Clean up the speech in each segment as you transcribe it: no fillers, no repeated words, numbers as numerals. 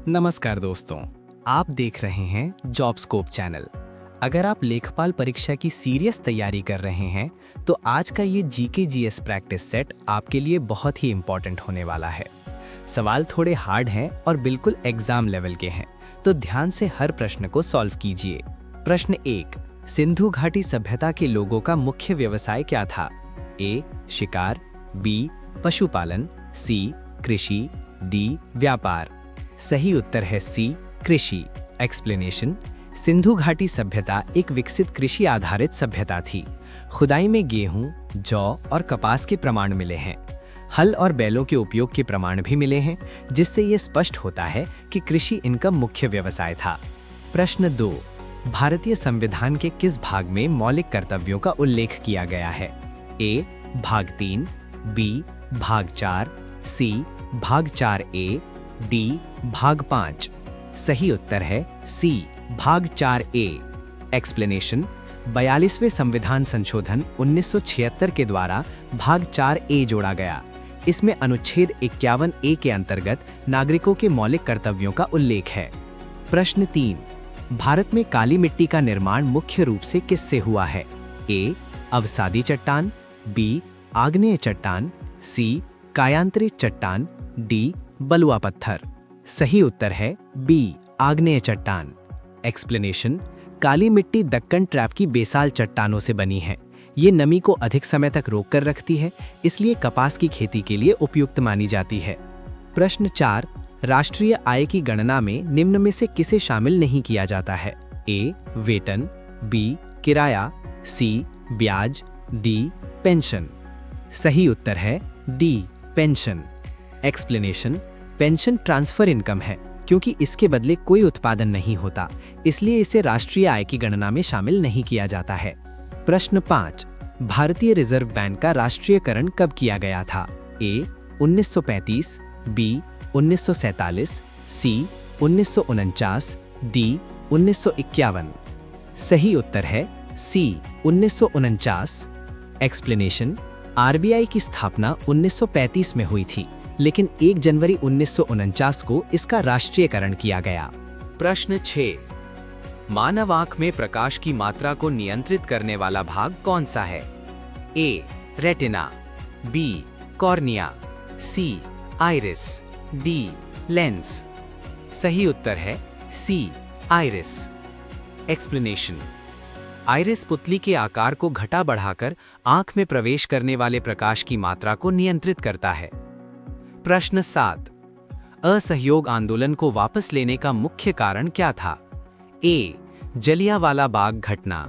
नमस्कार दोस्तों, आप देख रहे हैं जॉब स्कोप चैनल। अगर आप लेखपाल परीक्षा की सीरियस तैयारी कर रहे हैं तो आज का ये जीके जीएस प्रैक्टिस सेट आपके लिए बहुत ही इम्पोर्टेंट होने वाला है। सवाल थोड़े हार्ड हैं और बिल्कुल एग्जाम लेवल के हैं, तो ध्यान से हर प्रश्न को सॉल्व कीजिए। प्रश्न 1, सिंधु घाटी सभ्यता के लोगों का मुख्य व्यवसाय क्या था? ए. शिकार, बी. पशुपालन, सी. कृषि, डी. व्यापार। सही उत्तर है सी. कृषि। एक्सप्लेनेशन: सिंधु घाटी सभ्यता एक विकसित कृषि आधारित सभ्यता थी। खुदाई में गेहूं, जौ और कपास के प्रमाण मिले हैं। हल और बैलों के उपयोग के प्रमाण भी मिले हैं, जिससे ये स्पष्ट होता है कि कृषि इनका मुख्य व्यवसाय था। प्रश्न 2, भारतीय संविधान के किस भाग में मौलिक कर्तव्यों का उल्लेख किया गया है? ए. भाग 3, बी. भाग 4, सी. भाग 4A, डी. भाग 5। सही उत्तर है सी. भाग 4A। एक्सप्लेनेशन: 42वें संविधान संशोधन 1976 के द्वारा भाग 4A जोड़ा गया। इसमें अनुच्छेद 51A के अंतर्गत नागरिकों के मौलिक कर्तव्यों का उल्लेख है। प्रश्न 3, भारत में काली मिट्टी का निर्माण मुख्य रूप से किससे हुआ है? ए. अवसादी चट्टान, बी. आग्नेय चट्टान, सी. कायांतरित चट्टान, डी. बलुआ पत्थर। सही उत्तर है बी. आग्नेय चट्टान। एक्सप्लेनेशन: काली मिट्टी दक्कन ट्रैप की बेसाल चट्टानों से बनी है। ये नमी को अधिक समय तक रोक कर रखती है, इसलिए कपास की खेती के लिए उपयुक्त मानी जाती है। प्रश्न 4, राष्ट्रीय आय की गणना में निम्न में से किसे शामिल नहीं किया जाता है? ए. वेतन, बी. किराया, सी. ब्याज, डी. पेंशन। सही उत्तर है D. Pension. Explanation: pension transfer income है, क्योंकि इसके बदले कोई उत्पादन नहीं होता, इसलिए इसे राष्ट्रीय आय की गणना में शामिल नहीं किया जाता है। प्रश्न 5, भारतीय रिजर्व बैंक का राष्ट्रीयकरण कब किया गया था? ए. 1935, बी. 1947, सी. 1949, डी. 1951। सही उत्तर है सी. 1949। एक्सप्लेनेशन: आरबीआई की स्थापना 1935 में हुई थी, लेकिन 1 जनवरी 1949 को इसका राष्ट्रीयकरण किया गया। प्रश्न 6, मानव आंख में प्रकाश की मात्रा को नियंत्रित करने वाला भाग कौन सा है? A. Retina, B. Cornea, C. Iris, D. Lens. सही उत्तर है सी. आइरिस। एक्सप्लेनेशन: आइरिस पुतली के आकार को घटा बढ़ाकर आंख में प्रवेश करने वाले प्रकाश की मात्रा को नियंत्रित करता है। प्रश्न 7, असहयोग आंदोलन को वापस लेने का मुख्य कारण क्या था? ए. जलियांवाला बाग घटना,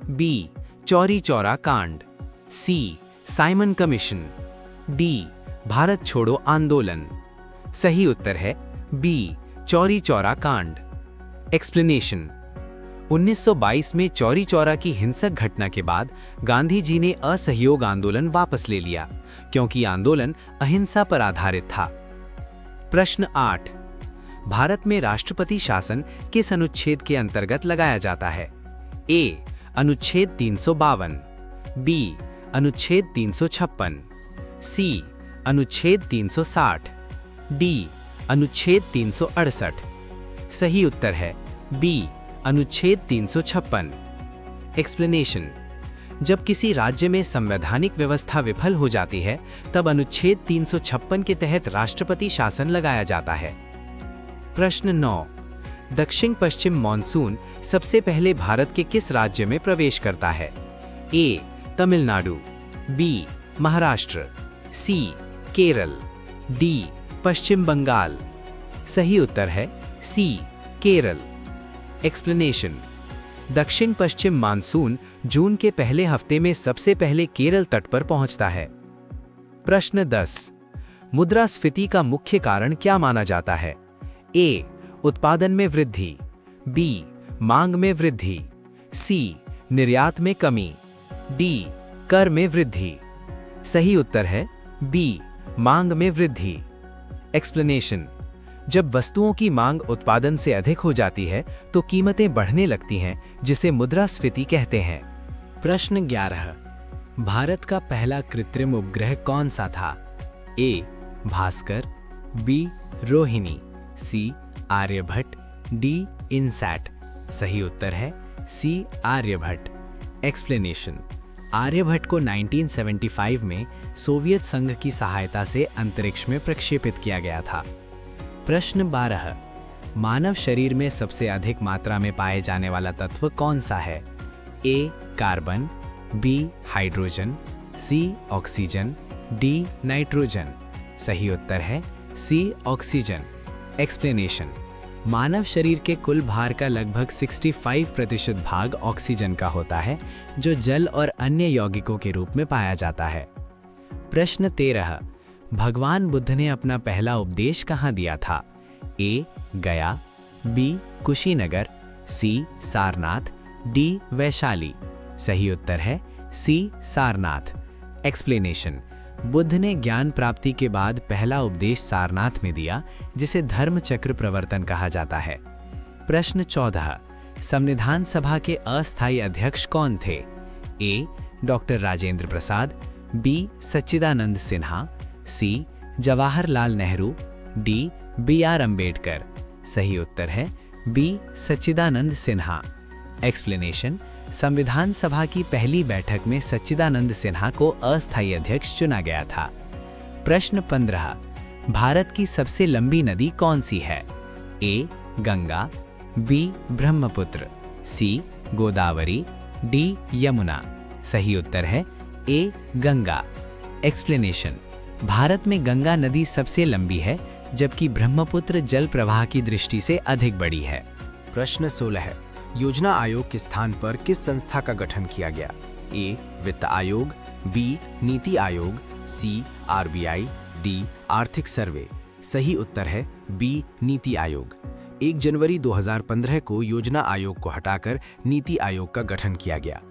बी. चौरी चौरा कांड, C. Simon Commission, D. Bharat छोड़ो आंदोलन। सही उत्तर है बी. चौरी चौरा कांड। एक्सप्लेनेशन: 1922 में चौरी चौरा की हिंसक घटना के बाद गांधी जी ने असहयोग आंदोलन वापस ले लिया, क्योंकि आंदोलन अहिंसा पर आधारित था। प्रश्न 8, भारत में राष्ट्रपति शासन किस अनुच्छेद के अंतर्गत लगाया जाता है? ए. अनुच्छेद 352, बी. अनुच्छेद 356, सी. अनुच्छेद 360, डी. अनुच्छेद 368। सही उत्तर है बी. अनुच्छेद 356। एक्सप्लेनेशन: जब किसी राज्य में संवैधानिक व्यवस्था विफल हो जाती है, तब अनुच्छेद 356 के तहत राष्ट्रपति शासन लगाया जाता है। प्रश्न 9, दक्षिण पश्चिम मॉनसून सबसे पहले भारत के किस राज्य में प्रवेश करता है? ए. तमिलनाडु, बी. महाराष्ट्र, सी. केरल, डी. पश्चिम बंगाल। सही उत्तर है सी. केरल। एक्सप्लेनेशन: दक्षिण पश्चिम मानसून जून के पहले हफ्ते में सबसे पहले केरल तट पर पहुंचता है। प्रश्न 10, मुद्रास्फीति का मुख्य कारण क्या माना जाता है? ए. उत्पादन में वृद्धि, बी. मांग में वृद्धि, सी. निर्यात में कमी, डी. कर में वृद्धि। सही उत्तर है बी. मांग में वृद्धि। एक्सप्लेनेशन: जब वस्तुओं की मांग उत्पादन से अधिक हो जाती है तो कीमतें बढ़ने लगती हैं, जिसे मुद्रास्फीति कहते हैं। प्रश्न 11, भारत का पहला कृत्रिम उपग्रह कौन सा था? A. Bhaskar, B. Rohini, C. Aryabhata, D INSAT. सही उत्तर है सी आर्यभट्ट। एक्सप्लेनेशन। आर्यभट्ट को 1975 में सोवियत संघ की सहायता से अंतरिक्ष में प्रक्षेपित किया गया था। प्रश्न 12। मानव शरीर में सबसे अधिक मात्रा में पाए जाने वाला तत्व कौन सा है? ए कार्बन, बी हाइड्रोजन, सी ऑक्सीजन, डी नाइट्रोजन। सही उत्तर है सी ऑक्सीजन। एक्सप्लेनेशन। मानव शरीर के कुल भार का लगभग 65% भाग ऑक्सीजन का होता है, जो जल और अन्य यौगिकों के रूप में पाया जाता है। प्रश्न 13। भगवान बुद्ध ने अपना पहला उपदेश कहाँ दिया था? ए गया, बी कुशीनगर, सी सारनाथ, डी वैशाली। सही उत्तर है सी सारनाथ। एक्सप्लेनेशन। बुद्ध ने ज्ञान प्राप्ति के बाद पहला उपदेश सारनाथ में दिया, जिसे धर्म चक्र प्रवर्तन कहा जाता है। प्रश्न 14। संविधान सभा के अस्थायी अध्यक्ष कौन थे? A doctor Rajendra Prasad, B Sachchidanand Sinha, C Jawaharlal Nehru, D B R Ambedkar. सही उत्तर है बी सच्चिदानंद सिन्हा। एक्सप्लेनेशन। संविधान सभा की पहली बैठक में सच्चिदानंद सिन्हा को अस्थायी अध्यक्ष चुना गया था। प्रश्न 15। भारत की सबसे लंबी नदी कौन सी है? ए गंगा, बी ब्रह्मपुत्र, सी गोदावरी, डी यमुना। सही उत्तर है ए गंगा। एक्सप्लेनेशन। भारत में गंगा नदी सबसे लंबी है, जबकि ब्रह्मपुत्र जल प्रवाह की दृष्टि से अधिक बड़ी है। प्रश्न 16। योजना आयोग के स्थान पर किस संस्था का गठन किया गया? ए वित्त आयोग, बी नीति आयोग, सी आरबीआई, डी आर्थिक सर्वे। सही उत्तर है बी नीति आयोग। 1 जनवरी 2015 को योजना आयोग को हटाकर नीति आयोग का गठन किया गया।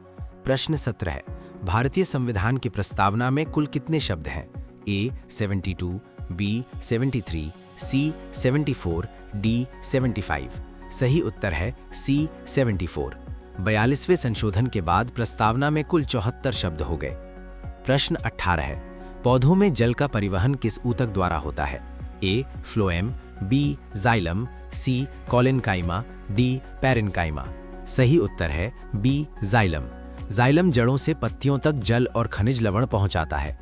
प्रश्न 17। भारतीय संविधान की प्रस्तावना में कुल कितने शब्द हैं? ए 72, बी 73, सी 74, डी 75। सही उत्तर है सी 74। 42वें संशोधन के बाद प्रस्तावना में कुल 74 शब्द हो गए। प्रश्न 18। पौधों में जल का परिवहन किस ऊतक द्वारा होता है? ए फ्लोएम, बी जाइलम, सी कॉलेनकाइमा, डी पैरेनकाइमा। सही उत्तर है बी जाइलम। जाइलम जड़ों से पत्तियों तक जल और खनिज लवण पहुंचाता है।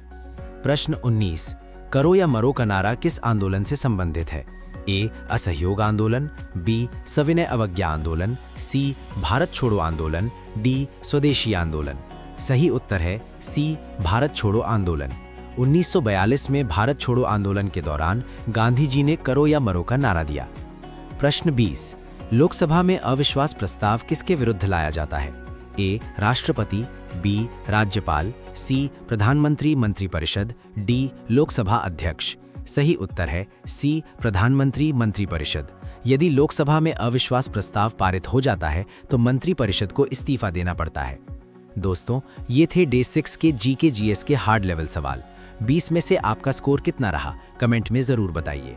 प्रश्न 19। करो या मरो का नारा किस आंदोलन से संबंधित है? ए असहयोग आंदोलन, बी सविनय अवज्ञा आंदोलन, सी भारत छोड़ो आंदोलन, डी स्वदेशी आंदोलन। सही उत्तर है सी भारत छोड़ो आंदोलन। 1942 में भारत छोड़ो आंदोलन के दौरान गांधी जी ने करो या मरो का नारा दिया। प्रश्न 20। लोकसभा में अविश्वास प्रस्ताव किसके विरुद्ध लाया जाता है? ए राष्ट्रपति, बी राज्यपाल, सी प्रधानमंत्री मंत्रिपरिषद, डी लोकसभा अध्यक्ष। सही उत्तर है सी प्रधानमंत्री मंत्रिपरिषद। यदि लोकसभा में अविश्वास प्रस्ताव पारित हो जाता है तो मंत्रिपरिषद को इस्तीफा देना पड़ता है। दोस्तों, ये थे डे 6 के जीके जीएस के हार्ड लेवल सवाल। 20 में से आपका स्कोर कितना रहा, कमेंट में जरूर बताइए।